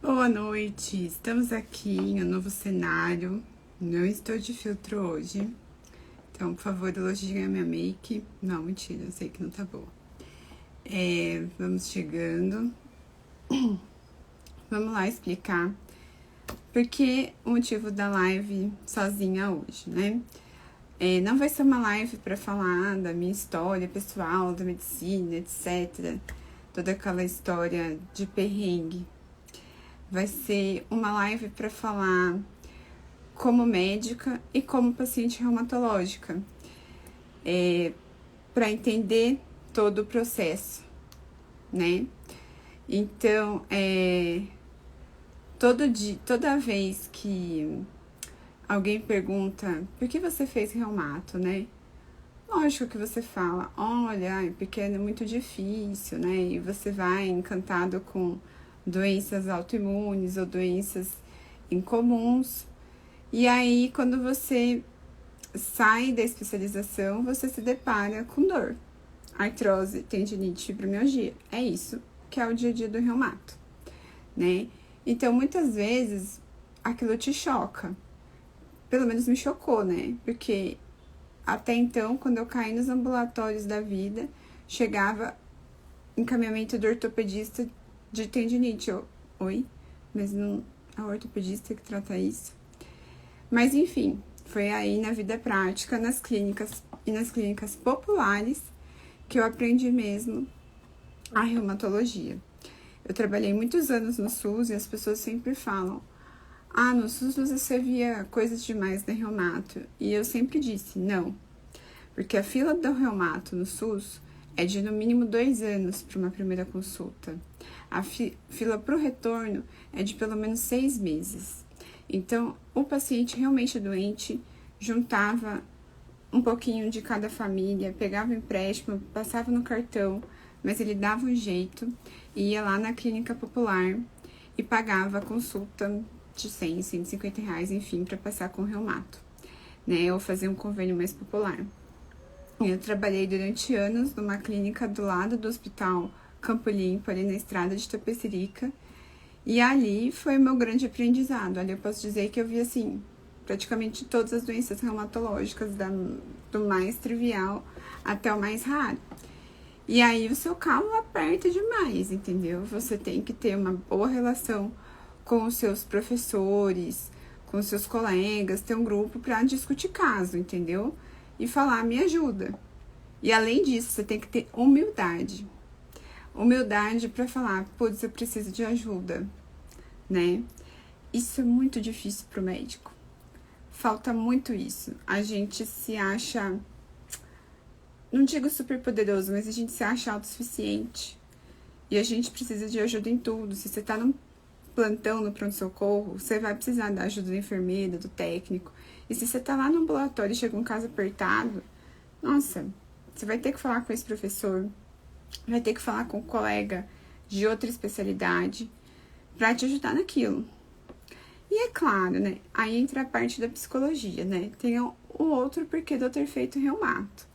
Boa noite, estamos aqui em um novo cenário. Não estou de filtro hoje, então por favor elogiem a minha make. Não, mentira, eu sei que não tá boa. Vamos chegando. Vamos lá explicar porque o motivo da live sozinha hoje, né? Não vai ser uma live para falar da minha história pessoal, da medicina, etc. Toda aquela história de perrengue. Vai ser uma live para falar como médica e como paciente reumatológica, para entender todo o processo, né? Então, toda vez que alguém pergunta por que você fez reumato, né? Lógico que você fala, olha, pequeno é muito difícil, né? E você vai encantado com doenças autoimunes ou doenças incomuns. E aí, quando você sai da especialização, você se depara com dor, artrose, tendinite, fibromialgia. É isso que é o dia a dia do reumato, né? Então, muitas vezes, aquilo te choca. Pelo menos me chocou, né? Porque até então, quando eu caí nos ambulatórios da vida, chegava encaminhamento do ortopedista de tendinite. Oi? Mas não é o ortopedista que trata isso? Mas enfim, foi aí na vida prática, nas clínicas populares, que eu aprendi mesmo a reumatologia. Eu trabalhei muitos anos no SUS e as pessoas sempre falam: ah, no SUS você via coisas demais da reumato. E eu sempre disse, não. Porque a fila do reumato no SUS é de no mínimo 2 anos para uma primeira consulta. A fila para o retorno é de pelo menos 6 meses. Então, o paciente realmente doente juntava um pouquinho de cada família, pegava o empréstimo, passava no cartão, mas ele dava um jeito e ia lá na clínica popular e pagava a consulta de 100, 150 reais, enfim, para passar com o reumato, né? Ou fazer um convênio mais popular. Eu trabalhei durante anos numa clínica do lado do Hospital Campo Limpo, ali na estrada de Tapecerica, e ali foi o meu grande aprendizado. Ali eu posso dizer que eu vi, assim, praticamente todas as doenças reumatológicas, do mais trivial até o mais raro. E aí o seu calo aperta demais, entendeu? Você tem que ter uma boa relação com os seus professores, com os seus colegas, ter um grupo para discutir caso, entendeu? E falar, me ajuda. E além disso, você tem que ter humildade. Humildade para falar, putz, eu preciso de ajuda, né? Isso é muito difícil pro médico. Falta muito isso. A gente se acha, não digo super poderoso, mas a gente se acha autossuficiente. E a gente precisa de ajuda em tudo. Se você tá num plantão no pronto-socorro, você vai precisar da ajuda da enfermeira, do técnico. E se você tá lá no ambulatório e chega um caso apertado, nossa, você vai ter que falar com esse professor, vai ter que falar com um colega de outra especialidade para te ajudar naquilo. E é claro, né? Aí entra a parte da psicologia, né? Tem o outro porquê de eu ter feito reumato.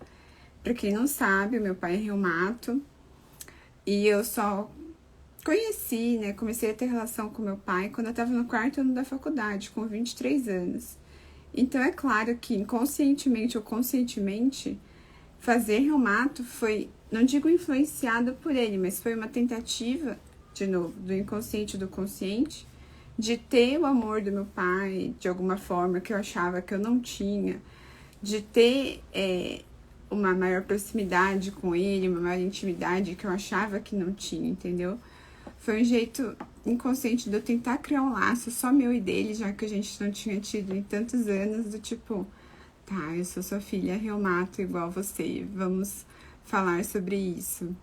Pra quem não sabe, o meu pai é reumato e eu só conheci, né? Comecei a ter relação com meu pai quando eu tava no 4º ano da faculdade, com 23 anos. Então é claro que inconscientemente ou conscientemente, fazer reumato foi, não digo influenciado por ele, mas foi uma tentativa, de novo, do inconsciente e do consciente, de ter o amor do meu pai, de alguma forma que eu achava que eu não tinha, de ter uma maior proximidade com ele, uma maior intimidade que eu achava que não tinha, entendeu? Foi um jeito inconsciente de eu tentar criar um laço só meu e dele, já que a gente não tinha tido em tantos anos, do tipo, tá, eu sou sua filha reumato igual você, vamos falar sobre isso,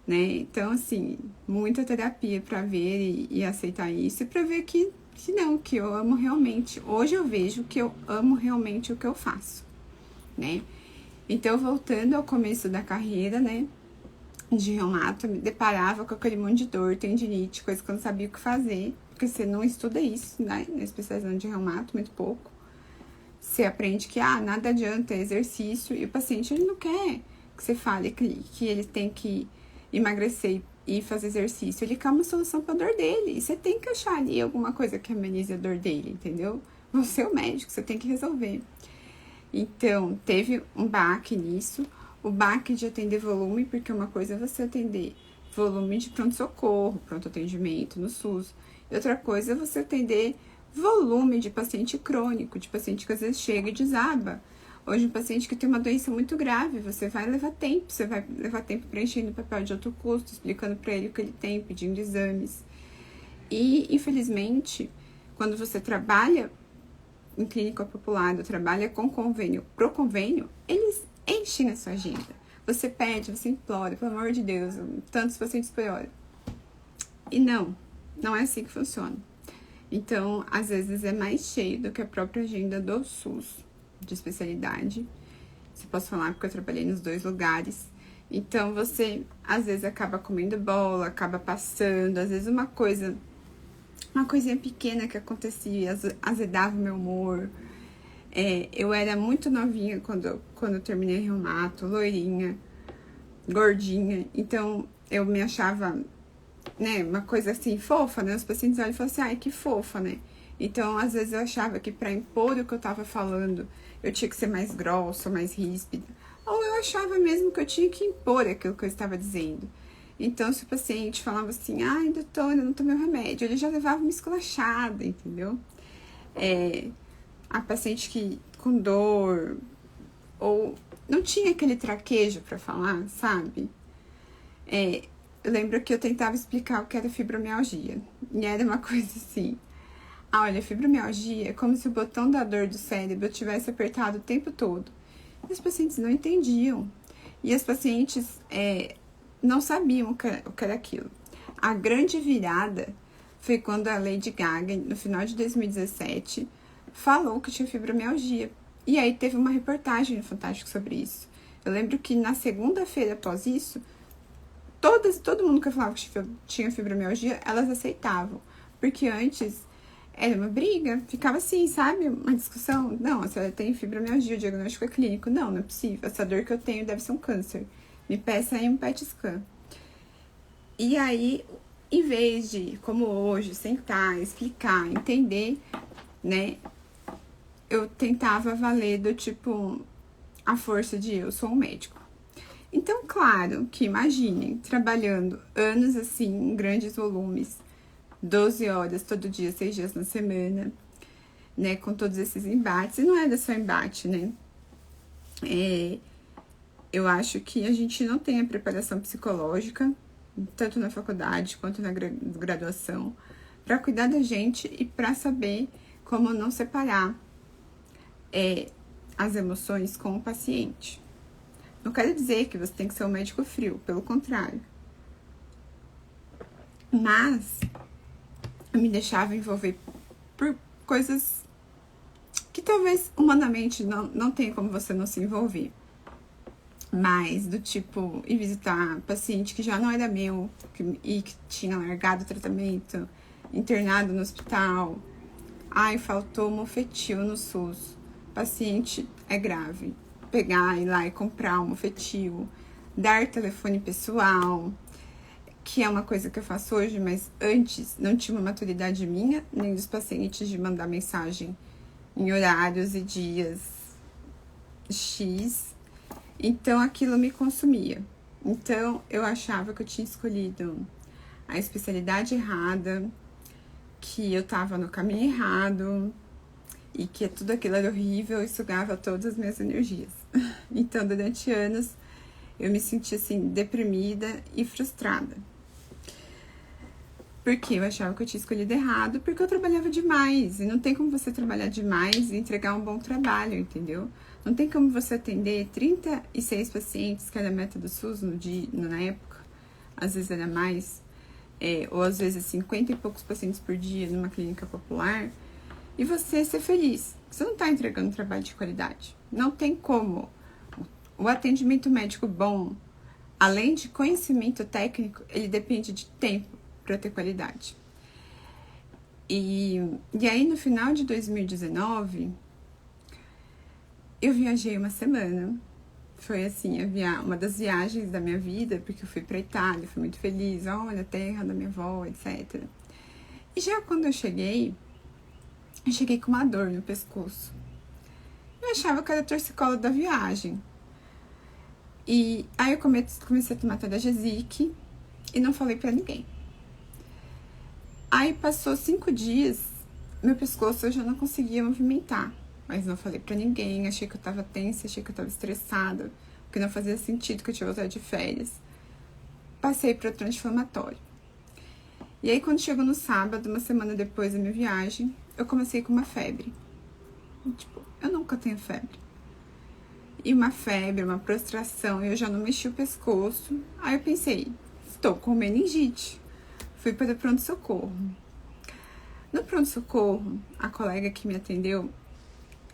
né? Então, assim, muita terapia pra ver e aceitar isso, e pra ver que não, que eu amo realmente. Hoje eu vejo que eu amo realmente o que eu faço, né? Então, voltando ao começo da carreira, né, de reumato, me deparava com aquele monte de dor, tendinite, coisa que eu não sabia o que fazer, porque você não estuda isso, né, na especialização de reumato, muito pouco. Você aprende que, nada adianta, é exercício, e o paciente, ele não quer que você fale que ele tem que emagrecer e fazer exercício, ele quer uma solução pra dor dele. E você tem que achar ali alguma coisa que amenize a dor dele, entendeu? Você é o médico, você tem que resolver. Então, teve um baque nisso. O baque de atender volume, porque uma coisa é você atender volume de pronto-socorro, pronto atendimento no SUS. E outra coisa é você atender volume de paciente crônico, de paciente que às vezes chega e desaba. Hoje, um paciente que tem uma doença muito grave, você vai levar tempo preenchendo o papel de outro custo, explicando para ele o que ele tem, pedindo exames. E, infelizmente, quando você trabalha em clínica popular, trabalha com convênio pro convênio, eles enchem a sua agenda. Você pede, você implora, pelo amor de Deus, tantos pacientes por hora. E não é assim que funciona. Então, às vezes é mais cheio do que a própria agenda do SUS de especialidade. Se posso falar porque eu trabalhei nos dois lugares. Então, você às vezes acaba comendo bola, acaba passando, às vezes uma coisinha pequena que acontecia, azedava o meu humor. Eu era muito novinha quando eu terminei reumato, loirinha, gordinha. Então, eu me achava, né, uma coisa assim, fofa, né? Os pacientes olham e falam assim, ai, que fofa, né? Então, às vezes eu achava que pra impor o que eu tava falando, eu tinha que ser mais grossa, mais ríspida. Ou eu achava mesmo que eu tinha que impor aquilo que eu estava dizendo. Então, se o paciente falava assim, ai, doutora, eu não tomei o remédio, ele já levava uma esculachada, entendeu? A paciente que com dor, ou não tinha aquele traquejo pra falar, sabe? Eu lembro que eu tentava explicar o que era fibromialgia. E era uma coisa assim, olha, fibromialgia é como se o botão da dor do cérebro tivesse apertado o tempo todo. E os pacientes não entendiam. E as pacientes não sabiam o que era aquilo. A grande virada foi quando a Lady Gaga, no final de 2017, falou que tinha fibromialgia. E aí teve uma reportagem no Fantástico sobre isso. Eu lembro que na segunda-feira após isso, todo mundo que falava que tinha fibromialgia, elas aceitavam. Porque antes era uma briga, ficava assim, sabe? Uma discussão. Não, a senhora tem fibromialgia, o diagnóstico é clínico. Não é possível. Essa dor que eu tenho deve ser um câncer. Me peça aí um PET scan. E aí, em vez de, como hoje, sentar, explicar, entender, né? Eu tentava valer do tipo, a força de eu sou um médico. Então, claro que imaginem, trabalhando anos assim, em grandes volumes, 12 horas todo dia, 6 dias na semana, né, com todos esses embates, e não é só embate, né, eu acho que a gente não tem a preparação psicológica, tanto na faculdade quanto na graduação, para cuidar da gente e para saber como não separar as emoções com o paciente. Não quero dizer que você tem que ser um médico frio, pelo contrário. Mas eu me deixava envolver por coisas que talvez humanamente não tenha como você não se envolver. Mas do tipo, ir visitar paciente que já não era meu e que tinha largado o tratamento, internado no hospital. Ai, faltou mofetil no SUS. Paciente é grave. Pegar, ir lá e comprar um mofetil. Dar telefone pessoal, que é uma coisa que eu faço hoje, mas antes não tinha uma maturidade minha, nem dos pacientes, de mandar mensagem em horários e dias X. Então, aquilo me consumia. Então, eu achava que eu tinha escolhido a especialidade errada, que eu tava no caminho errado e que tudo aquilo era horrível e sugava todas as minhas energias. Então, durante anos, eu me senti assim, deprimida e frustrada. Porque eu achava que eu tinha escolhido errado, porque eu trabalhava demais. E não tem como você trabalhar demais e entregar um bom trabalho, entendeu? Não tem como você atender 36 pacientes, que era a meta do SUS na época. Às vezes era mais. Ou às vezes 50 e poucos pacientes por dia numa clínica popular. E você ser feliz. Você não está entregando um trabalho de qualidade. Não tem como. O atendimento médico bom, além de conhecimento técnico, ele depende de tempo para ter qualidade. E aí, no final de 2019, eu viajei uma semana, Foi assim, uma das viagens da minha vida, porque eu fui pra Itália, fui muito feliz, olha, a terra da minha avó, etc. E já quando eu cheguei com uma dor no pescoço. Eu achava que era torcicolo da viagem. E aí eu comecei a tomar Tadalgesic e não falei pra ninguém. Aí passou 5 dias, meu pescoço eu já não conseguia movimentar. Mas não falei pra ninguém, achei que eu tava tensa, achei que eu tava estressada, porque não fazia sentido que eu tinha voltado de férias. Passei pro anti-inflamatório. E aí quando chegou no sábado, uma semana depois da minha viagem, eu comecei com uma febre. Tipo, eu nunca tenho febre. E uma febre, uma prostração, e eu já não mexi o pescoço. Aí eu pensei, estou com meningite. Fui para o pronto-socorro. No pronto-socorro, a colega que me atendeu,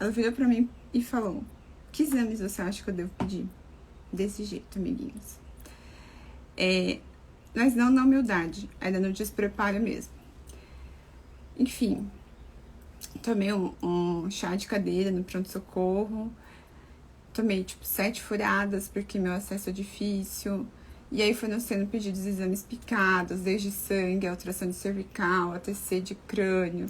ela virou para mim e falou: que exames você acha que eu devo pedir? Desse jeito, amiguinhos. Mas não na humildade, era no despreparo mesmo. Enfim, tomei um chá de cadeira no pronto-socorro. Tomei, 7 furadas, porque meu acesso é difícil. E aí foram sendo pedidos exames picados, desde sangue, ultrassom de cervical, ATC de crânio,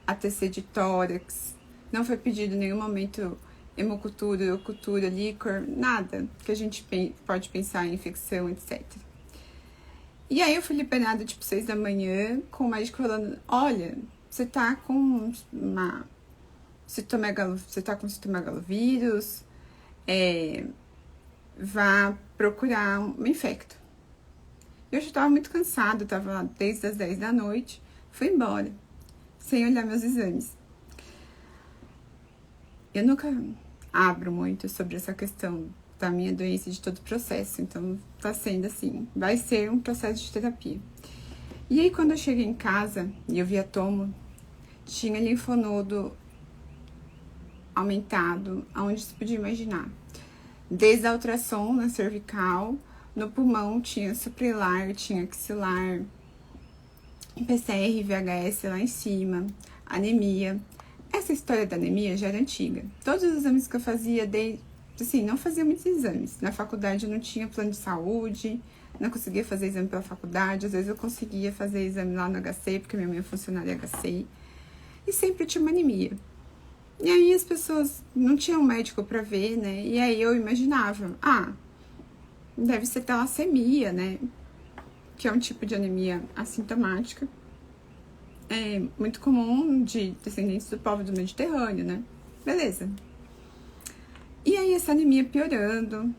ATC de tórax. Não foi pedido em nenhum momento hemocultura, urocultura, líquor, nada que a gente pode pensar em infecção, etc. E aí eu fui liberada, 6 da manhã, com o médico falando: olha, você tá com citomegalovírus, vá procurar um infecto. Eu já estava muito cansada, estava lá desde as 10 da noite, fui embora, sem olhar meus exames. Eu nunca abro muito sobre essa questão da minha doença, de todo o processo, então tá sendo assim, vai ser um processo de terapia. E aí quando eu cheguei em casa e eu vi a tomo, tinha linfonodo aumentado, aonde se podia imaginar. Desde a ultrassom na cervical, no pulmão tinha suprahilar, tinha axilar, PCR, VHS lá em cima, anemia. Essa história da anemia já era antiga. Todos os exames que eu fazia, não fazia muitos exames. Na faculdade eu não tinha plano de saúde, não conseguia fazer exame pela faculdade. Às vezes eu conseguia fazer exame lá no HC, porque minha mãe é funcionária HC. E sempre tinha uma anemia. E aí as pessoas não tinham médico pra ver, né? E aí eu imaginava, deve ser talassemia, né? Que é um tipo de anemia assintomática. É muito comum de descendentes do povo do Mediterrâneo, né? Beleza. E aí essa anemia piorando.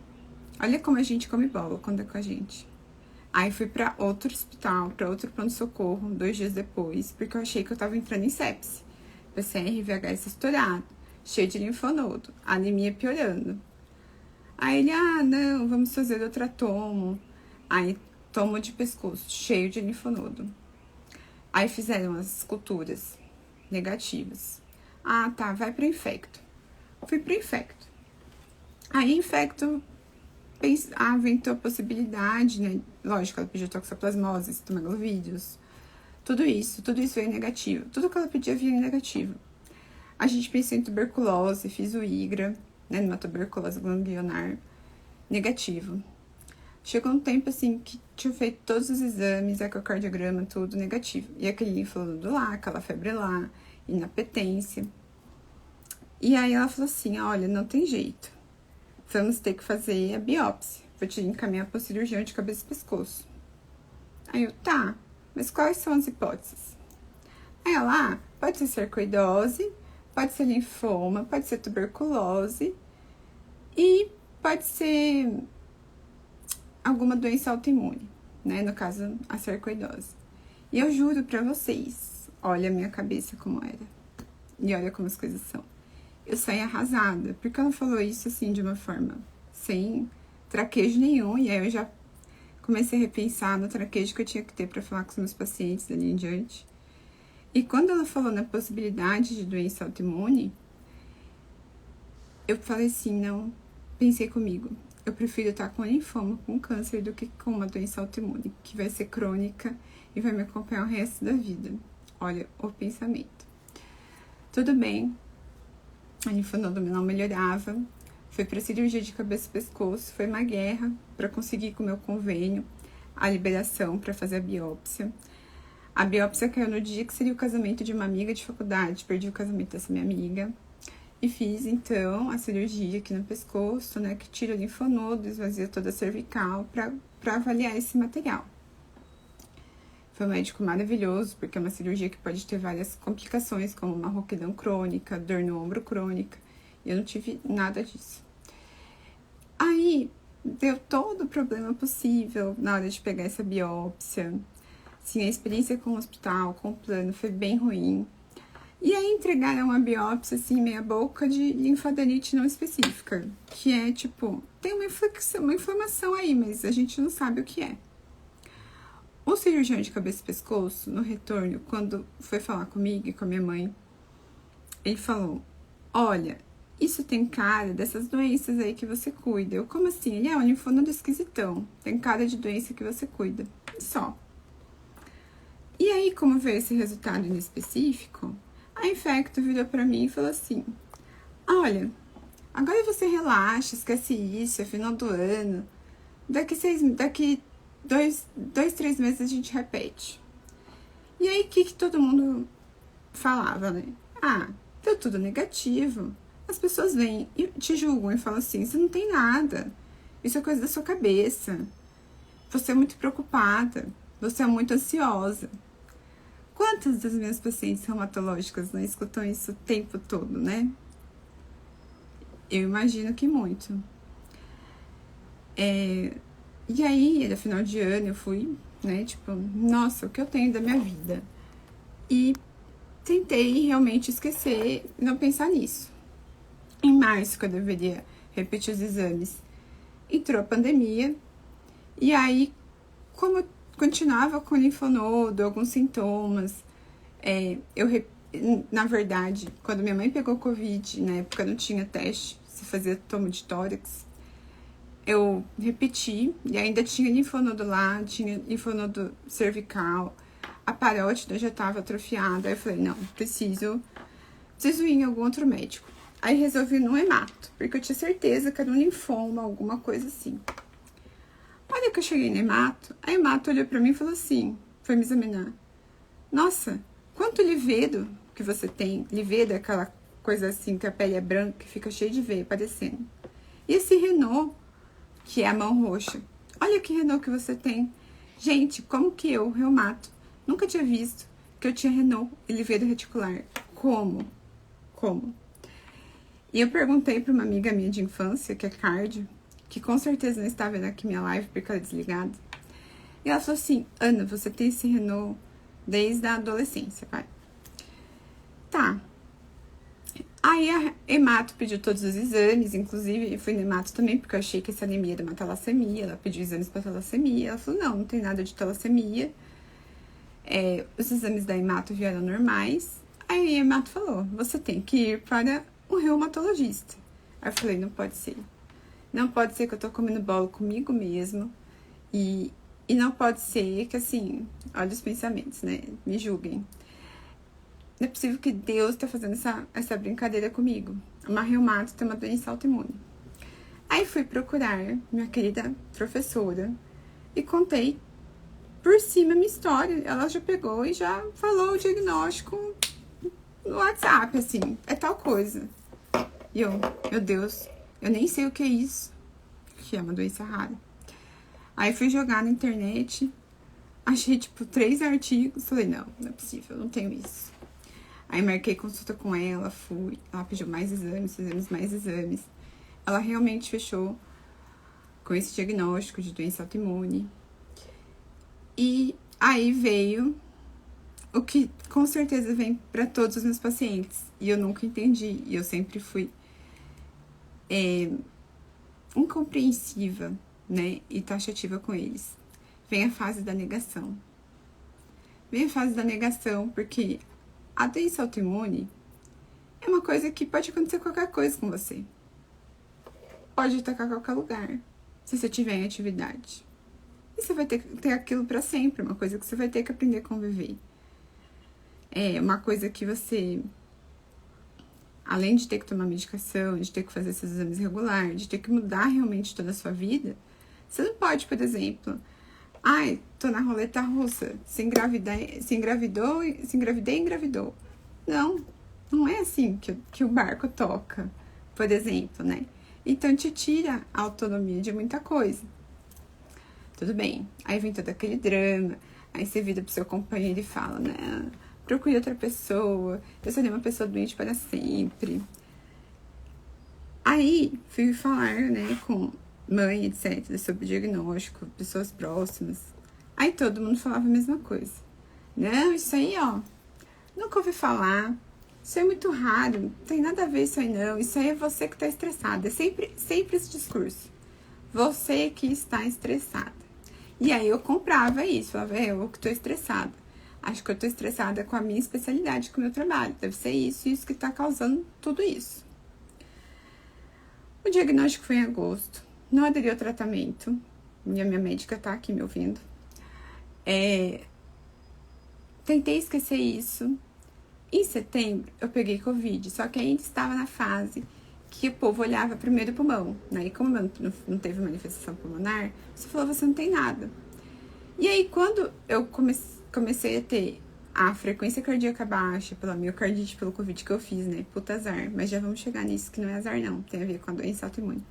Olha como a gente come bola quando é com a gente. Aí fui pra outro hospital, pra outro pronto-socorro, 2 dias depois, porque eu achei que eu tava entrando em sepse. PCR, VHS estourado, cheio de linfonodo, anemia piorando. Aí ele, não, vamos fazer outra tomo. Aí, tomo de pescoço, cheio de linfonodo. Aí fizeram as culturas negativas. Tá, vai pro infecto. Fui pro infecto. Aí, infecto, aventou a possibilidade, né? Lógico, ela pediu toxoplasmose, citomegalovírus. Tudo isso veio negativo. Tudo que ela pedia vinha negativo. A gente pensou em tuberculose, fiz o IGRA, né, numa tuberculose ganglionar, negativo. Chegou um tempo, assim, que tinha feito todos os exames, ecocardiograma, tudo negativo. E aquele linfonodo lá, aquela febre lá, inapetência. E aí ela falou assim, olha, não tem jeito. Vamos ter que fazer a biópsia. Vou te encaminhar para o cirurgião de cabeça e pescoço. Aí eu, tá. Mas quais são as hipóteses? Aí ela, pode ser sarcoidose, pode ser linfoma, pode ser tuberculose e pode ser alguma doença autoimune, né? No caso, a sarcoidose. E eu juro pra vocês, olha a minha cabeça como era. E olha como as coisas são. Eu saí arrasada, porque ela falou isso assim de uma forma sem traquejo nenhum, e aí eu já comecei a repensar no traquejo que eu tinha que ter para falar com os meus pacientes dali em diante. E quando ela falou na possibilidade de doença autoimune, eu falei assim, não, pensei comigo, eu prefiro estar com linfoma, com câncer, do que com uma doença autoimune, que vai ser crônica e vai me acompanhar o resto da vida. Olha o pensamento. Tudo bem, a linfonodo não melhorava, Fui para cirurgia de cabeça e pescoço, foi uma guerra para conseguir com o meu convênio a liberação para fazer a biópsia. A biópsia caiu no dia que seria o casamento de uma amiga de faculdade, perdi o casamento dessa minha amiga. E fiz, então, a cirurgia aqui no pescoço, né, que tira o linfonodo, esvazia toda a cervical para avaliar esse material. Foi um médico maravilhoso, porque é uma cirurgia que pode ter várias complicações, como uma rouquidão crônica, dor no ombro crônica, e eu não tive nada disso. Aí, deu todo o problema possível na hora de pegar essa biópsia. Sim, a experiência com o hospital, com o plano, foi bem ruim. E aí entregaram uma biópsia, assim, meia boca de linfadenite não específica, que é, tipo, tem uma inflamação aí, mas a gente não sabe o que é. O cirurgião de cabeça e pescoço, no retorno, quando foi falar comigo e com a minha mãe, ele falou, olha, isso tem cara dessas doenças aí que você cuida. Eu, como assim? Ele é um linfonodo esquisitão, tem cara de doença que você cuida. E só. E aí, como veio esse resultado inespecífico, a Infecto virou pra mim e falou assim, olha, agora você relaxa, esquece isso, é final do ano, daqui 3 meses a gente repete. E aí, o que todo mundo falava, né? Ah, deu tudo negativo. As pessoas vêm e te julgam e falam assim, você não tem nada, isso é coisa da sua cabeça, você é muito preocupada, você é muito ansiosa. Quantas das minhas pacientes reumatológicas não escutam isso o tempo todo, né? Eu imagino que muito. E aí, era final de ano, eu fui, né, tipo, nossa, o que eu tenho da minha vida? E tentei realmente esquecer, não pensar nisso. Em março, que eu deveria repetir os exames, entrou a pandemia, e aí, como eu continuava com linfonodo, alguns sintomas, na verdade, quando minha mãe pegou Covid, na época não tinha teste, se fazia tomo de tórax, eu repeti, e ainda tinha linfonodo lá, tinha linfonodo cervical, a parótida já estava atrofiada, aí eu falei, não, preciso ir em algum outro médico. Aí resolvi no hemato, porque eu tinha certeza que era um linfoma, alguma coisa assim. Olha que eu cheguei no hemato, a hemato olhou pra mim e falou assim, foi me examinar. Nossa, quanto livedo que você tem. Livedo é aquela coisa assim que a pele é branca, que fica cheia de veia aparecendo. E esse Renault, que é a mão roxa. Olha que Renault que você tem. Gente, como que eu, reumato, nunca tinha visto que eu tinha Renault e livedo reticular. Como? E eu perguntei para uma amiga minha de infância, que é cardio, que com certeza não está vendo aqui minha live porque ela é desligada. E ela falou assim, Ana, você tem esse Renault desde a adolescência, pai. Tá. Aí a hemato pediu todos os exames, inclusive eu fui no hemato também, porque eu achei que essa anemia era uma talassemia. Ela pediu exames para talassemia. Ela falou, não tem nada de talassemia. Os exames da hemato vieram normais. Aí a hemato falou, você tem que ir para um reumatologista. Aí eu falei, não pode ser. Não pode ser que eu tô comendo bola comigo mesmo. E não pode ser que, assim, olha os pensamentos, né? Me julguem. Não é possível que Deus tá fazendo essa brincadeira comigo. Uma reumato tem uma doença autoimune. Aí fui procurar minha querida professora e contei por cima a minha história. Ela já pegou e já falou o diagnóstico no WhatsApp, assim, é tal coisa. E eu, meu Deus, eu nem sei o que é isso, que é uma doença rara. Aí fui jogar na internet, achei, tipo, 3 artigos, falei, não é possível, eu não tenho isso. Aí marquei consulta com ela, fui, ela pediu mais exames, fizemos mais exames. Ela realmente fechou com esse diagnóstico de doença autoimune. E aí veio o que com certeza vem para todos os meus pacientes. E eu nunca entendi, e eu sempre fui incompreensiva, né, e taxativa com eles. Vem a fase da negação. Vem a fase da negação, porque a doença autoimune é uma coisa que pode acontecer qualquer coisa com você. Pode atacar qualquer lugar, se você tiver em atividade. E você vai ter aquilo para sempre, uma coisa que você vai ter que aprender a conviver. É uma coisa que você além de ter que tomar medicação, de ter que fazer esses exames regulares, de ter que mudar realmente toda a sua vida, você não pode, por exemplo, ai, tô na roleta russa, se engravidei, engravidou. Não, não é assim que o barco toca, por exemplo, né? Então te tira a autonomia de muita coisa. Tudo bem, aí vem todo aquele drama, aí você vira pro seu companheiro e fala, né? Procure outra pessoa, eu serei uma pessoa doente para sempre. Aí fui falar, né, com mãe, etc, sobre o diagnóstico, pessoas próximas. Aí todo mundo falava a mesma coisa. Não, isso aí, ó, nunca ouvi falar. Isso é muito raro, não tem nada a ver isso aí não. Isso aí é você que tá estressada. É sempre esse discurso. Você que está estressada. E aí eu comprava isso, falava, eu que tô estressada. Acho que eu tô estressada com a minha especialidade, com o meu trabalho. Deve ser isso que tá causando tudo isso. O diagnóstico foi em agosto. Não aderi ao tratamento. E a minha médica tá aqui me ouvindo. Tentei esquecer isso. Em setembro, eu peguei Covid, só que ainda estava na fase que o povo olhava primeiro o pulmão, né? E como não teve manifestação pulmonar, você falou, você não tem nada. E aí, quando eu comecei a ter a frequência cardíaca baixa pela miocardite, pelo Covid que eu fiz, né? Puta azar, mas já vamos chegar nisso, que não é azar não, tem a ver com a doença autoimune.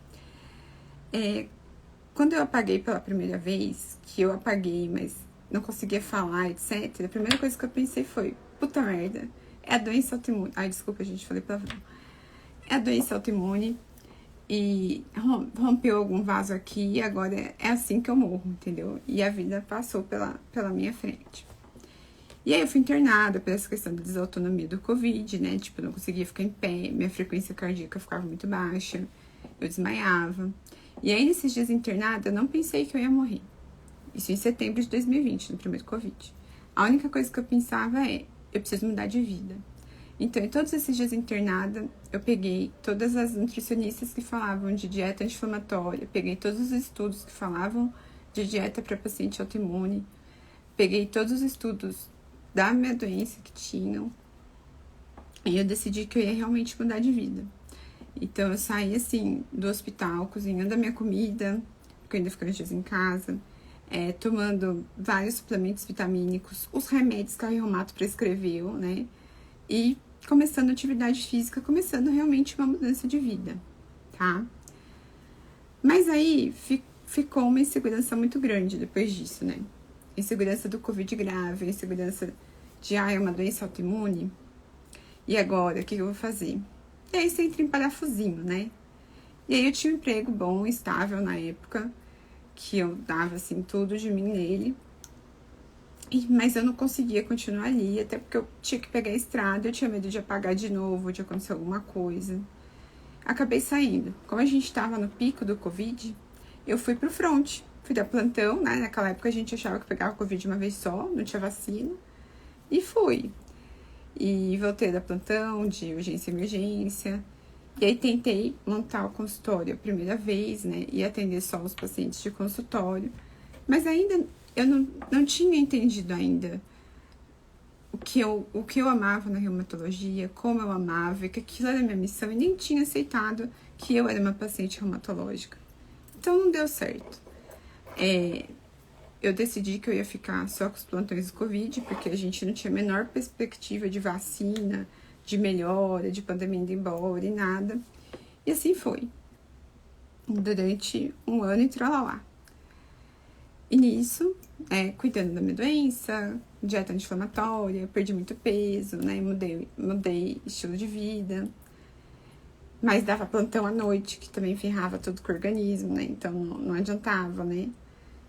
Quando eu apaguei pela primeira vez, que eu apaguei, mas não conseguia falar, etc., a primeira coisa que eu pensei foi, puta merda, é a doença autoimune. Ai, desculpa, gente, falei palavrão. É a doença autoimune e rompeu algum vaso aqui e agora é assim que eu morro, entendeu? E a vida passou pela minha frente. E aí eu fui internada por essa questão da desautonomia do Covid, né? Tipo, eu não conseguia ficar em pé, minha frequência cardíaca ficava muito baixa, eu desmaiava. E aí, nesses dias internada, eu não pensei que eu ia morrer. Isso em setembro de 2020, no primeiro Covid. A única coisa que eu pensava é, eu preciso mudar de vida. Então, em todos esses dias internada, eu peguei todas as nutricionistas que falavam de dieta anti-inflamatória, peguei todos os estudos que falavam de dieta para paciente autoimune, peguei todos os estudos da minha doença que tinham, e eu decidi que eu ia realmente mudar de vida. Então, eu saí, assim, do hospital, cozinhando a minha comida, porque eu ainda ficava dias em casa, tomando vários suplementos vitamínicos, os remédios que a Reumato prescreveu, né? E começando atividade física, começando realmente uma mudança de vida, tá? Mas aí ficou uma insegurança muito grande depois disso, né? Insegurança do Covid grave, insegurança de, é uma doença autoimune. E agora, o que eu vou fazer? E aí você entra em parafusinho, né? E aí eu tinha um emprego bom, estável na época, que eu dava, assim, tudo de mim nele. Mas eu não conseguia continuar ali, até porque eu tinha que pegar a estrada, eu tinha medo de apagar de novo, de acontecer alguma coisa. Acabei saindo. Como a gente tava no pico do Covid, eu fui pro front. Fui dar plantão, né? Naquela época a gente achava que pegava Covid uma vez só, não tinha vacina. E fui. E voltei da plantão, de urgência e emergência. E aí tentei montar o consultório a primeira vez, né? E atender só os pacientes de consultório. Mas ainda, eu não tinha entendido ainda o que eu amava na reumatologia, como eu amava, que aquilo era minha missão. E nem tinha aceitado que eu era uma paciente reumatológica. Então não deu certo. Eu decidi que eu ia ficar só com os plantões do Covid, porque a gente não tinha a menor perspectiva de vacina, de melhora, de pandemia indo embora e nada. E assim foi. Durante um ano e tralalá. E nisso, cuidando da minha doença, dieta anti-inflamatória, perdi muito peso, né? Mudei estilo de vida. Mas dava plantão à noite, que também ferrava tudo com o organismo, né? Então não adiantava, né?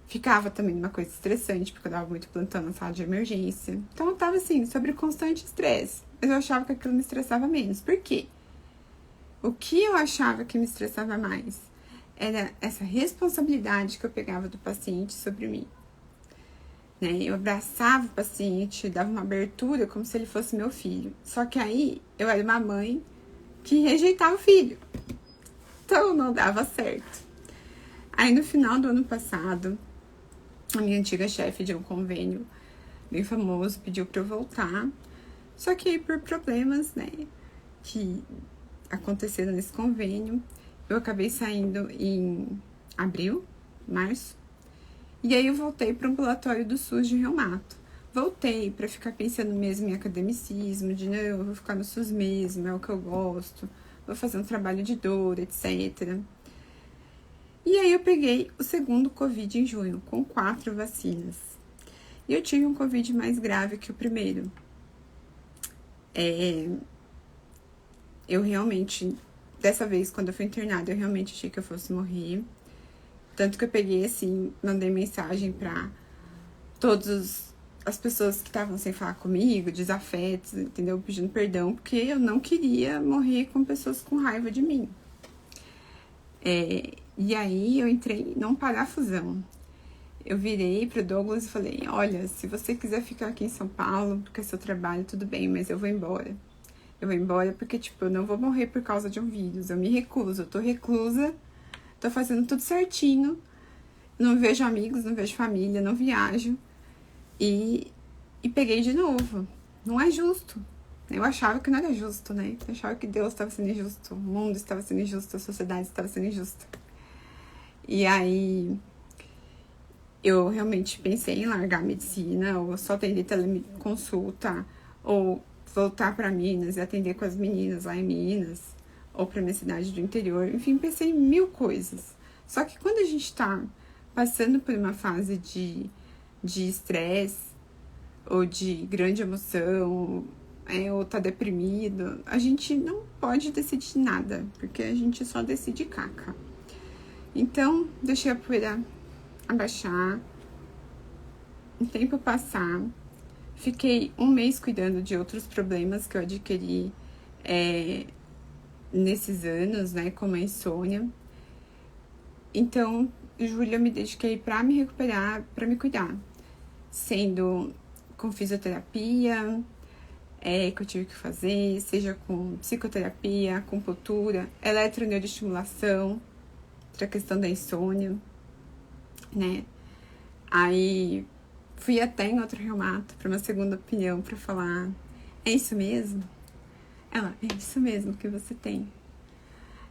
Ficava também uma coisa estressante, porque eu dava muito plantão na sala de emergência. Então eu tava assim, sobre constante estresse. Mas eu achava que aquilo me estressava menos. Por quê? O que eu achava que me estressava mais era essa responsabilidade que eu pegava do paciente sobre mim. Né? Eu abraçava o paciente, dava uma abertura como se ele fosse meu filho. Só que aí eu era uma mãe que rejeitava o filho. Então não dava certo. Aí no final do ano passado, a minha antiga chefe de um convênio bem famoso pediu para eu voltar. Só que aí por problemas, né, que aconteceram nesse convênio. Eu acabei saindo em abril, março. E aí eu voltei para o ambulatório do SUS de reumato. Voltei para ficar pensando mesmo em academicismo, de não, eu vou ficar no SUS mesmo, é o que eu gosto, vou fazer um trabalho de dor, etc. E aí eu peguei o segundo Covid em junho, com 4 vacinas. E eu tive um Covid mais grave que o primeiro. Eu realmente, dessa vez, quando eu fui internada, eu realmente achei que eu fosse morrer. Tanto que eu peguei, assim, mandei mensagem pra todas as pessoas que estavam sem falar comigo, desafetos, entendeu? Pedindo perdão, porque eu não queria morrer com pessoas com raiva de mim. E aí eu entrei num parafusão. Eu virei pro Douglas e falei, olha, se você quiser ficar aqui em São Paulo, porque é seu trabalho, tudo bem, mas eu vou embora. Eu vou embora porque, tipo, eu não vou morrer por causa de um vírus. Eu me recuso, eu tô reclusa, tô fazendo tudo certinho. Não vejo amigos, não vejo família, não viajo. E peguei de novo. Não é justo. Eu achava que não era justo, né? Eu achava que Deus estava sendo injusto, o mundo estava sendo injusto, a sociedade estava sendo injusta. E aí eu realmente pensei em largar a medicina, ou só atender teleconsulta, ou voltar para Minas e atender com as meninas lá em Minas, ou para minha cidade do interior. Enfim, pensei em 1000 coisas. Só que quando a gente tá passando por uma fase de estresse, ou de grande emoção, ou tá deprimido, a gente não pode decidir nada, porque a gente só decide caca. Então, deixei a poeira abaixar, o tempo passar, fiquei 1 mês cuidando de outros problemas que eu adquiri nesses anos, né, como a insônia. Então, em julho eu me dediquei para me recuperar, para me cuidar, sendo com fisioterapia, que eu tive que fazer, seja com psicoterapia, acupuntura, eletroneuroestimulação, para a questão da insônia, né? Aí fui até em outro reumato para uma segunda opinião, para falar, é isso mesmo? Ela, é isso mesmo que você tem.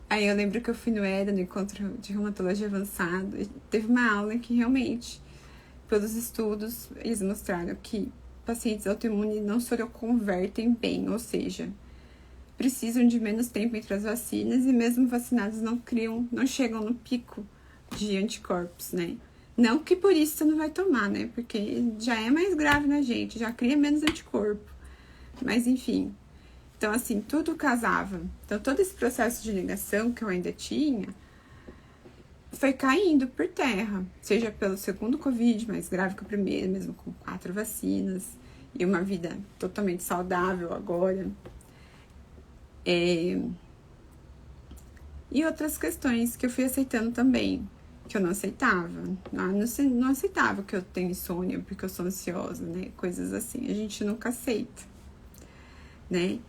Aí eu lembro que eu fui no ERA, no encontro de reumatologia avançado, e teve uma aula em que realmente, pelos estudos, eles mostraram que pacientes autoimunes não soroconvertem bem, ou seja, precisam de menos tempo entre as vacinas e mesmo vacinados não chegam no pico de anticorpos, né? Não que por isso você não vai tomar, né? Porque já é mais grave na gente, já cria menos anticorpo. Mas enfim, então assim, tudo casava. Então todo esse processo de negação que eu ainda tinha foi caindo por terra, seja pelo segundo Covid, mais grave que o primeiro, mesmo com 4 vacinas, e uma vida totalmente saudável agora. E outras questões que eu fui aceitando também, que eu não aceitava. Não aceitava que eu tenho insônia porque eu sou ansiosa, né? Coisas assim, a gente nunca aceita, né?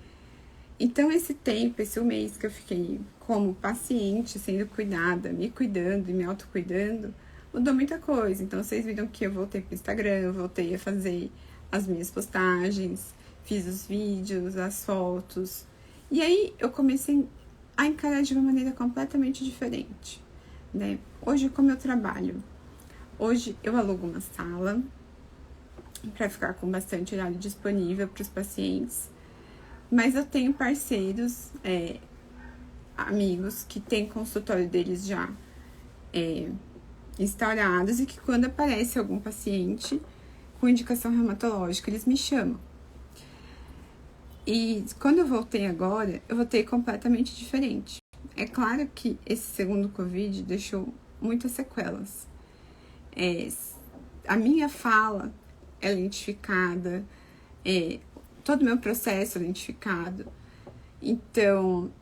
Então, esse tempo, esse 1 mês que eu fiquei como paciente, sendo cuidada, me cuidando e me autocuidando, mudou muita coisa. Então, vocês viram que eu voltei pro Instagram, eu voltei a fazer as minhas postagens, fiz os vídeos, as fotos. E aí, eu comecei a encarar de uma maneira completamente diferente, né? Hoje, como eu trabalho? Hoje, eu alugo uma sala para ficar com bastante horário disponível para os pacientes. Mas eu tenho parceiros, amigos, que têm consultório deles já instaurados e que quando aparece algum paciente com indicação reumatológica, eles me chamam. E quando eu voltei agora, eu voltei completamente diferente. É claro que esse segundo Covid deixou muitas sequelas. A minha fala é lentificada, todo o meu processo é lentificado. Então,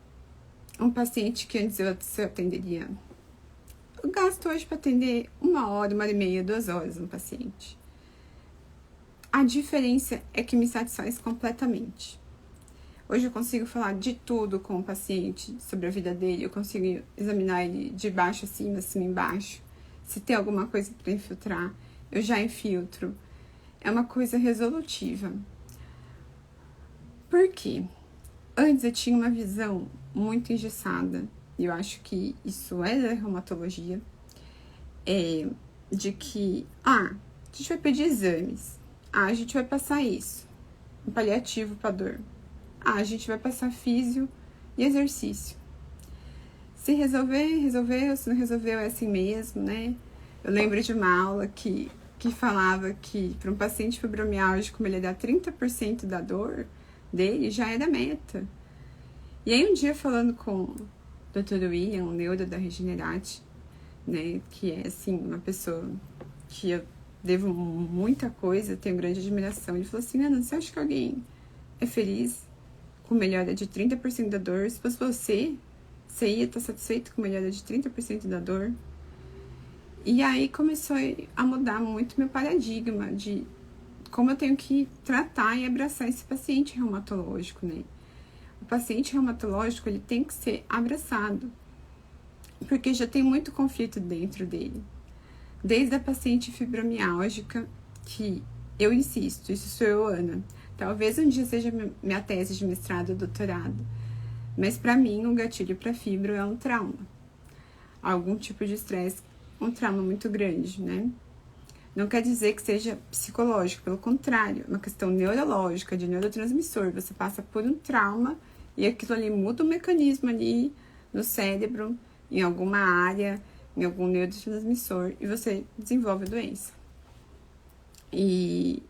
um paciente que antes eu atenderia, eu gasto hoje para atender 1 hora, 1h30, 2 horas um paciente. A diferença é que me satisfaz completamente. Hoje eu consigo falar de tudo com o paciente, sobre a vida dele, eu consigo examinar ele de baixo acima, acima embaixo. Se tem alguma coisa para infiltrar, eu já infiltro. É uma coisa resolutiva. Por quê? Antes eu tinha uma visão muito engessada, e eu acho que isso é da reumatologia, de que, a gente vai pedir exames, a gente vai passar isso, um paliativo para dor, a gente vai passar físio e exercício. Se resolver, resolveu, se não resolveu, é assim mesmo, né? Eu lembro de uma aula que falava que para um paciente fibromialgico, ele dá 30% da dor dele, já é da meta. E aí um dia falando com o Dr. William, o neuro da Regenerate, né, que é assim, uma pessoa que eu devo muita coisa, tenho grande admiração, ele falou assim: Ana, você acha que alguém é feliz com melhora de 30% da dor? Se fosse você ia estar satisfeito com melhora de 30% da dor? E aí começou a mudar muito meu paradigma de como eu tenho que tratar e abraçar esse paciente reumatológico, né? O paciente reumatológico, ele tem que ser abraçado, porque já tem muito conflito dentro dele. Desde a paciente fibromialgica, que eu insisto, isso sou eu, Ana. Talvez um dia seja minha tese de mestrado ou doutorado, mas para mim o gatilho para fibro é um trauma. Algum tipo de estresse, um trauma muito grande, né? Não quer dizer que seja psicológico, pelo contrário, é uma questão neurológica, de neurotransmissor. Você passa por um trauma e aquilo ali muda o mecanismo ali no cérebro, em alguma área, em algum neurotransmissor, e você desenvolve a doença. E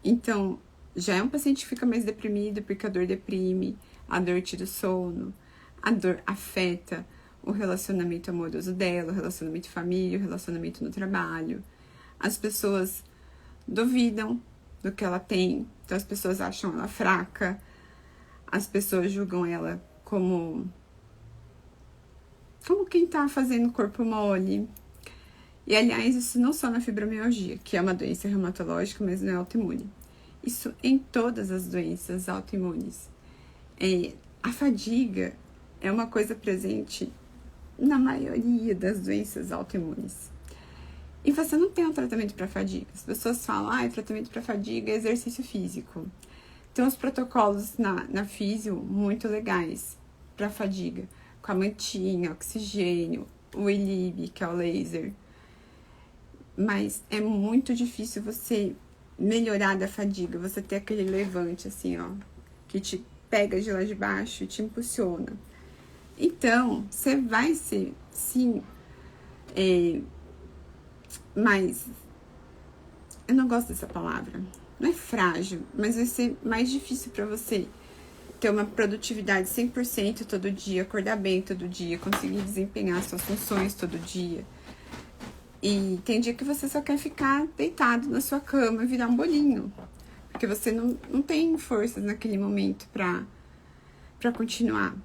então, já é um paciente que fica mais deprimido, porque a dor deprime, a dor tira o sono, a dor afeta o relacionamento amoroso dela, o relacionamento família, o relacionamento no trabalho. As pessoas duvidam do que ela tem, então as pessoas acham ela fraca, as pessoas julgam ela como quem tá fazendo corpo mole. E aliás, isso não só na fibromialgia, que é uma doença reumatológica, mas não é autoimune. Isso em todas as doenças autoimunes. A fadiga é uma coisa presente na maioria das doenças autoimunes. E você não tem um tratamento para fadiga. As pessoas falam, tratamento para fadiga é exercício físico. Tem uns protocolos na físio muito legais para fadiga, com a mantinha, oxigênio, o ELIB, que é o laser. Mas é muito difícil você melhorar da fadiga, você ter aquele levante assim, ó, que te pega de lá de baixo e te impulsiona. Então, você vai ser, sim, mas eu não gosto dessa palavra. Não é frágil, mas vai ser mais difícil para você ter uma produtividade 100% todo dia, acordar bem todo dia, conseguir desempenhar suas funções todo dia. E tem dia que você só quer ficar deitado na sua cama e virar um bolinho, porque você não tem forças naquele momento para continuar.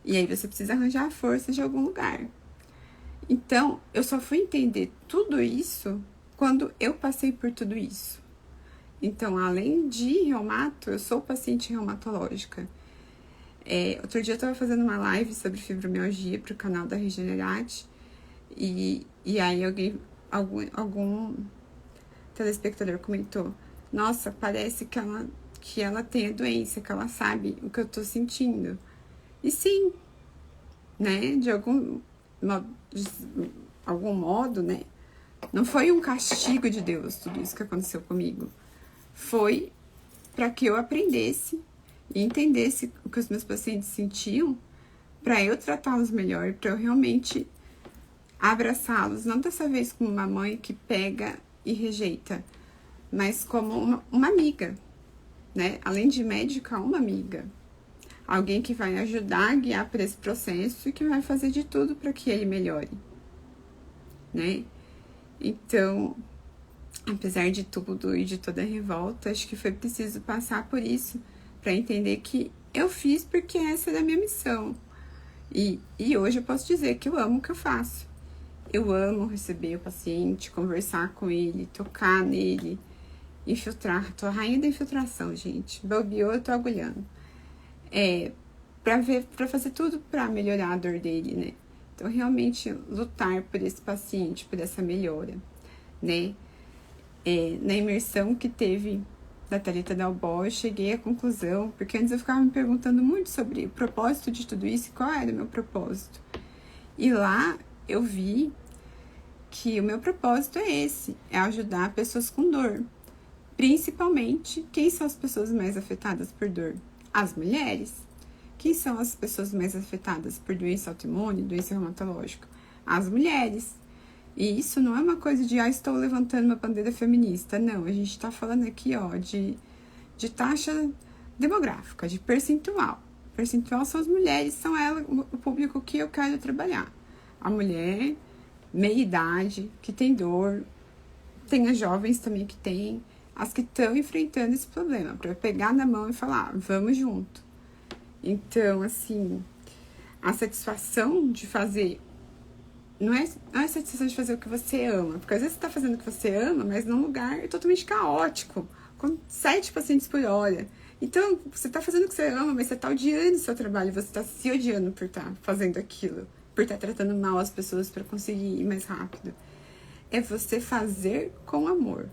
E aí você precisa arranjar força de algum lugar. Então, eu só fui entender tudo isso quando eu passei por tudo isso. Então, além de reumato, eu sou paciente reumatológica. Outro dia eu estava fazendo uma live sobre fibromialgia para o canal da Regenerate. E aí algum telespectador comentou: nossa, parece que ela tem a doença, que ela sabe o que eu tô sentindo. E sim, né, de algum modo, né, não foi um castigo de Deus tudo isso que aconteceu comigo. Foi para que eu aprendesse e entendesse o que os meus pacientes sentiam, para eu tratá-los melhor, para eu realmente abraçá-los, não dessa vez como uma mãe que pega e rejeita, mas como uma amiga, né? Além de médica, uma amiga. Alguém que vai ajudar a guiar por esse processo e que vai fazer de tudo para que ele melhore, né? Então, apesar de tudo e de toda a revolta, acho que foi preciso passar por isso para entender que eu fiz porque essa era a minha missão. E hoje eu posso dizer que eu amo o que eu faço. Eu amo receber o paciente, conversar com ele, tocar nele, infiltrar. Tô a rainha da infiltração, gente. Bobeou, eu tô agulhando. Pra fazer tudo pra melhorar a dor dele, né? Então, realmente, lutar por esse paciente, por essa melhora, né? Na imersão que teve da Thalita Dalbó, eu cheguei à conclusão, porque antes eu ficava me perguntando muito sobre o propósito de tudo isso e qual era o meu propósito. E lá eu vi que o meu propósito é esse, é ajudar pessoas com dor. Principalmente, quem são as pessoas mais afetadas por dor? As mulheres. Quem são as pessoas mais afetadas por doença autoimune, doença reumatológica? As mulheres. E isso não é uma coisa de, estou levantando uma bandeira feminista. Não, a gente está falando aqui, de taxa demográfica, de percentual. Percentual são as mulheres, são elas o público que eu quero trabalhar. A mulher, meia idade, que tem dor, tem as jovens também que tem, as que estão enfrentando esse problema, para pegar na mão e falar, vamos junto. Então, assim, a satisfação de fazer não é a satisfação de fazer o que você ama, porque às vezes você tá fazendo o que você ama, mas num lugar totalmente caótico, com 7 pacientes por hora. Então, você tá fazendo o que você ama, mas você tá odiando o seu trabalho, você tá se odiando por estar fazendo aquilo, por estar tratando mal as pessoas para conseguir ir mais rápido. É você fazer com amor.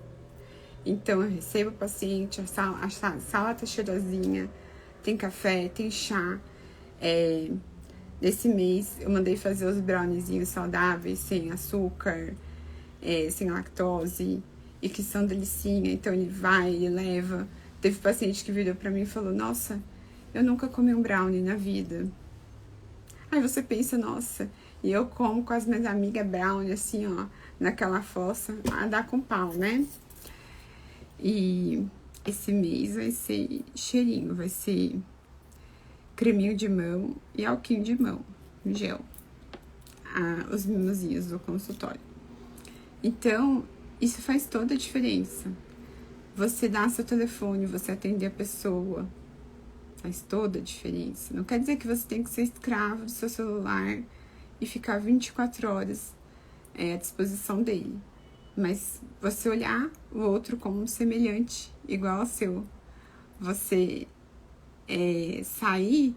Então, eu recebo o paciente, a sala tá cheirosinha, tem café, tem chá, Nesse mês eu mandei fazer os browniezinhos saudáveis, sem açúcar, sem lactose, e que são delicinha. Então ele vai, ele leva. Teve paciente que virou pra mim e falou, nossa, eu nunca comi um brownie na vida. Aí você pensa, nossa, e eu como com as minhas amigas brownie, assim, naquela fossa, a dar com pau, né? E esse mês vai ser cheirinho, vai ser creminho de mão e alquinho de mão, gel, os mimosinhos do consultório. Então, isso faz toda a diferença. Você dá seu telefone, você atender a pessoa, faz toda a diferença. Não quer dizer que você tem que ser escravo do seu celular e ficar 24 horas à disposição dele. Mas você olhar o outro como um semelhante, igual ao seu. Você sair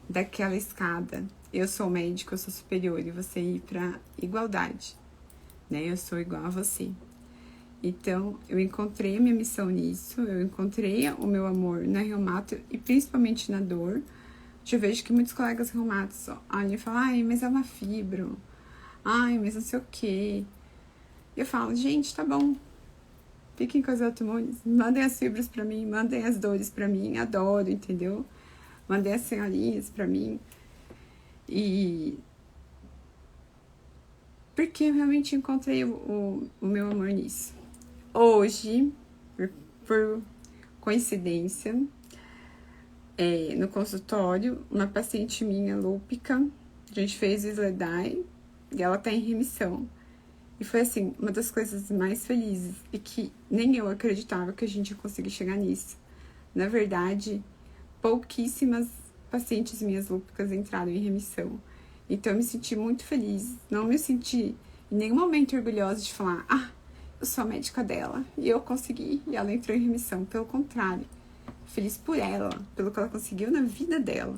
daquela escada, eu sou médico, eu sou superior, e você ir para igualdade, né? Eu sou igual a você. Então, eu encontrei a minha missão nisso, eu encontrei o meu amor na reumato e principalmente na dor. Eu vejo que muitos colegas reumatos olham e falam, ai, mas é uma fibro, ai, mas não sei o quê. Eu falo, gente, tá bom, fiquem com as autoimunes, mandem as fibras pra mim, mandem as dores pra mim, adoro, entendeu? Mandem as senhorinhas pra mim. E porque eu realmente encontrei o meu amor nisso. Hoje, por coincidência, no consultório, uma paciente minha, lúpica, a gente fez o SLEDAI e ela tá em remissão. E foi, assim, uma das coisas mais felizes e que nem eu acreditava que a gente ia conseguir chegar nisso. Na verdade, pouquíssimas pacientes minhas lúpicas entraram em remissão. Então, eu me senti muito feliz. Não me senti em nenhum momento orgulhosa de falar, eu sou a médica dela e eu consegui e ela entrou em remissão. Pelo contrário, feliz por ela, pelo que ela conseguiu na vida dela,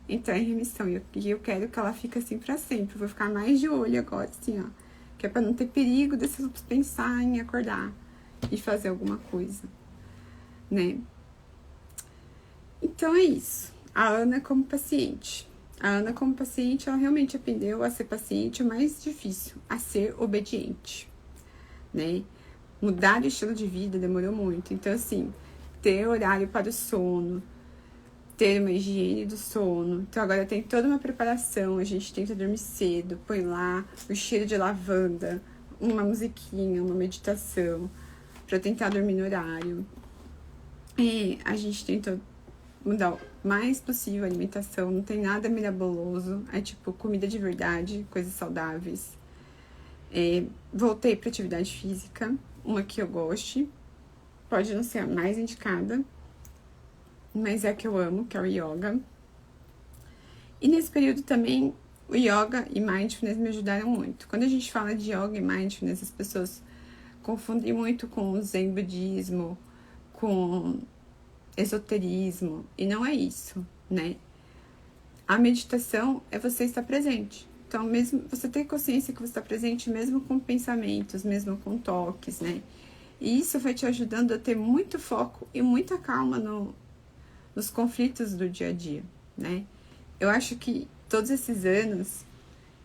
entrar em remissão. E eu quero que ela fique assim pra sempre. Eu vou ficar mais de olho agora, assim, que é pra não ter perigo desses lúpus pensar em acordar e fazer alguma coisa, né? Então é isso. A Ana como paciente. A Ana como paciente, ela realmente aprendeu a ser paciente, o mais difícil, a ser obediente, né? Mudar o estilo de vida demorou muito. Então, assim, ter horário para o sono, ter uma higiene do sono. Então, agora tem toda uma preparação. A gente tenta dormir cedo, põe lá o cheiro de lavanda, uma musiquinha, uma meditação, para tentar dormir no horário. E a gente tenta mudar o mais possível a alimentação, não tem nada miraboloso, é tipo comida de verdade, coisas saudáveis. Voltei para atividade física, uma que eu goste, pode não ser a mais indicada, mas é a que eu amo, que é o yoga. E nesse período também, o yoga e mindfulness me ajudaram muito. Quando a gente fala de yoga e mindfulness, as pessoas confundem muito com o zen budismo, com esoterismo, e não é isso, né? A meditação é você estar presente. Então, mesmo você ter consciência que você está presente, mesmo com pensamentos, mesmo com toques, né? E isso vai te ajudando a ter muito foco e muita calma nos conflitos do dia a dia, né? Eu acho que todos esses anos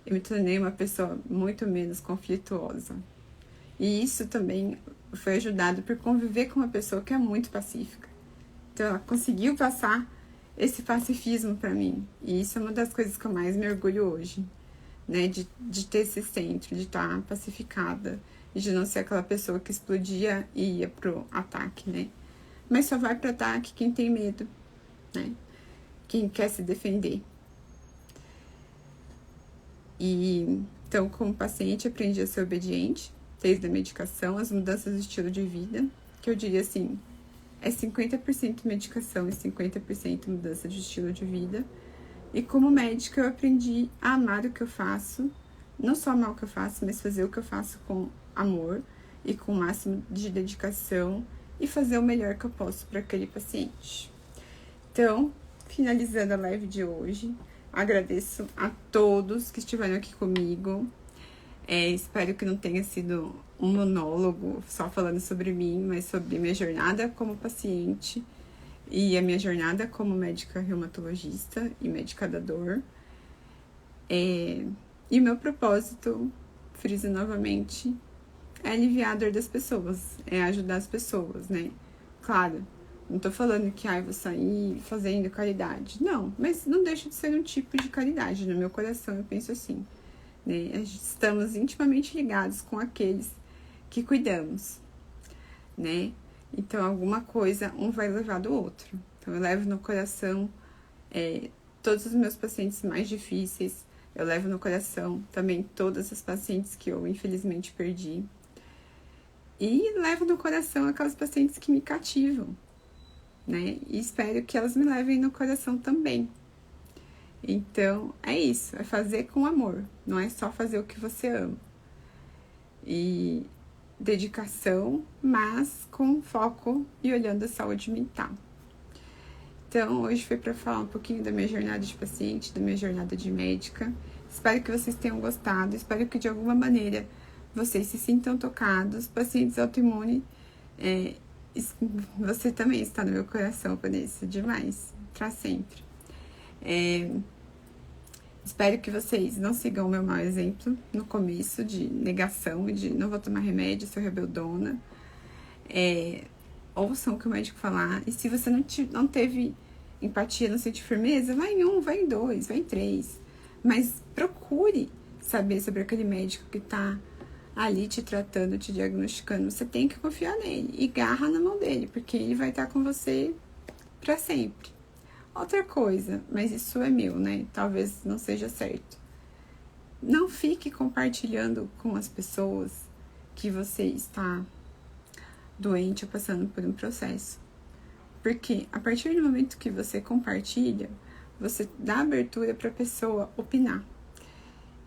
eu me tornei uma pessoa muito menos conflituosa. E isso também foi ajudado por conviver com uma pessoa que é muito pacífica. Então, ela conseguiu passar esse pacifismo para mim. E isso é uma das coisas que eu mais me orgulho hoje, né? De ter esse centro, de estar pacificada, de não ser aquela pessoa que explodia e ia pro ataque, né? Mas só vai pro ataque quem tem medo, né? Quem quer se defender. E então, como paciente, aprendi a ser obediente, desde a medicação, as mudanças do estilo de vida, que eu diria assim, é 50% medicação e 50% mudança de estilo de vida. E como médica, eu aprendi a amar o que eu faço, não só amar o que eu faço, mas fazer o que eu faço com amor e com o máximo de dedicação e fazer o melhor que eu posso para aquele paciente. Então, finalizando a live de hoje, agradeço a todos que estiveram aqui comigo. Espero que não tenha sido um monólogo só falando sobre mim, mas sobre minha jornada como paciente e a minha jornada como médica reumatologista e médica da dor. E meu propósito, friso novamente, é aliviar a dor das pessoas, é ajudar as pessoas, né? Claro, não tô falando que eu vou sair fazendo caridade. Não, mas não deixa de ser um tipo de caridade. No meu coração eu penso assim, né? Estamos intimamente ligados com aqueles que cuidamos, né? Então, alguma coisa, um vai levar do outro. Então, eu levo no coração todos os meus pacientes mais difíceis. Eu levo no coração também todas as pacientes que eu, infelizmente, perdi. E levo no coração aquelas pacientes que me cativam, né? E espero que elas me levem no coração também. Então, é isso. É fazer com amor. Não é só fazer o que você ama. E dedicação, mas com foco e olhando a saúde mental. Então, hoje foi para falar um pouquinho da minha jornada de paciente, da minha jornada de médica. Espero que vocês tenham gostado, espero que de alguma maneira vocês se sintam tocados. Pacientes autoimunes, você também está no meu coração, Vanessa, demais, para sempre. Espero que vocês não sigam o meu mau exemplo no começo de negação, de não vou tomar remédio, sou rebeldona. Ouçam o que o médico falar. E se você não teve empatia, não sente firmeza, vai em 1, vai em 2, vai em 3. Mas procure saber sobre aquele médico que tá ali te tratando, te diagnosticando. Você tem que confiar nele e garra na mão dele, porque ele vai estar com você para sempre. Outra coisa, mas isso é meu, né? Talvez não seja certo. Não fique compartilhando com as pessoas que você está doente ou passando por um processo. Porque a partir do momento que você compartilha, você dá abertura para a pessoa opinar.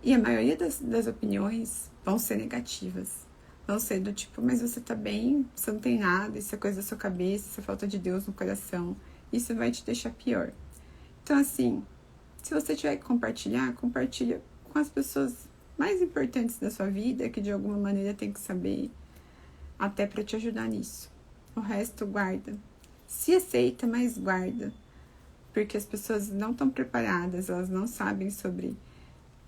E a maioria das opiniões vão ser negativas. Vão ser do tipo, mas você tá bem, você não tem nada, isso é coisa da sua cabeça, isso é falta de Deus no coração. Isso vai te deixar pior. Então, assim, se você tiver que compartilhar, compartilha com as pessoas mais importantes da sua vida, que de alguma maneira tem que saber, até para te ajudar nisso. O resto, guarda. Se aceita, mas guarda. Porque as pessoas não estão preparadas, elas não sabem sobre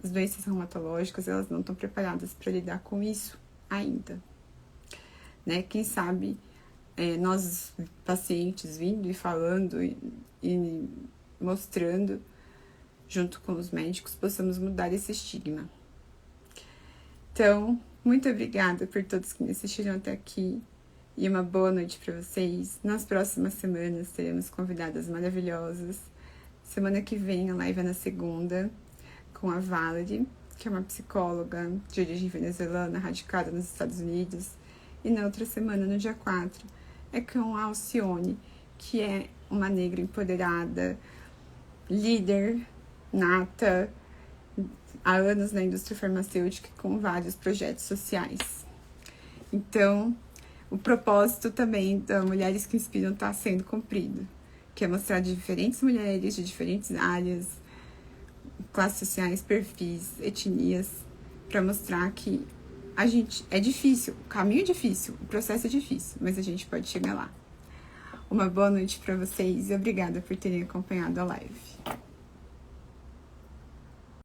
as doenças reumatológicas, elas não estão preparadas para lidar com isso ainda. Né? Quem sabe nós, pacientes, vindo e falando e mostrando, junto com os médicos, possamos mudar esse estigma. Então, muito obrigada por todos que me assistiram até aqui e uma boa noite para vocês. Nas próximas semanas teremos convidadas maravilhosas. Semana que vem a live é na segunda, com a Valerie, que é uma psicóloga de origem venezuelana, radicada nos Estados Unidos. E na outra semana, no dia 4, é com a Alcione, que é uma negra empoderada, líder, nata, há anos na indústria farmacêutica, com vários projetos sociais. Então, o propósito também da Mulheres que Inspiram está sendo cumprido, que é mostrar diferentes mulheres de diferentes áreas, classes sociais, perfis, etnias, para mostrar que é difícil, o caminho é difícil, o processo é difícil, mas a gente pode chegar lá. Uma boa noite para vocês e obrigada por terem acompanhado a live.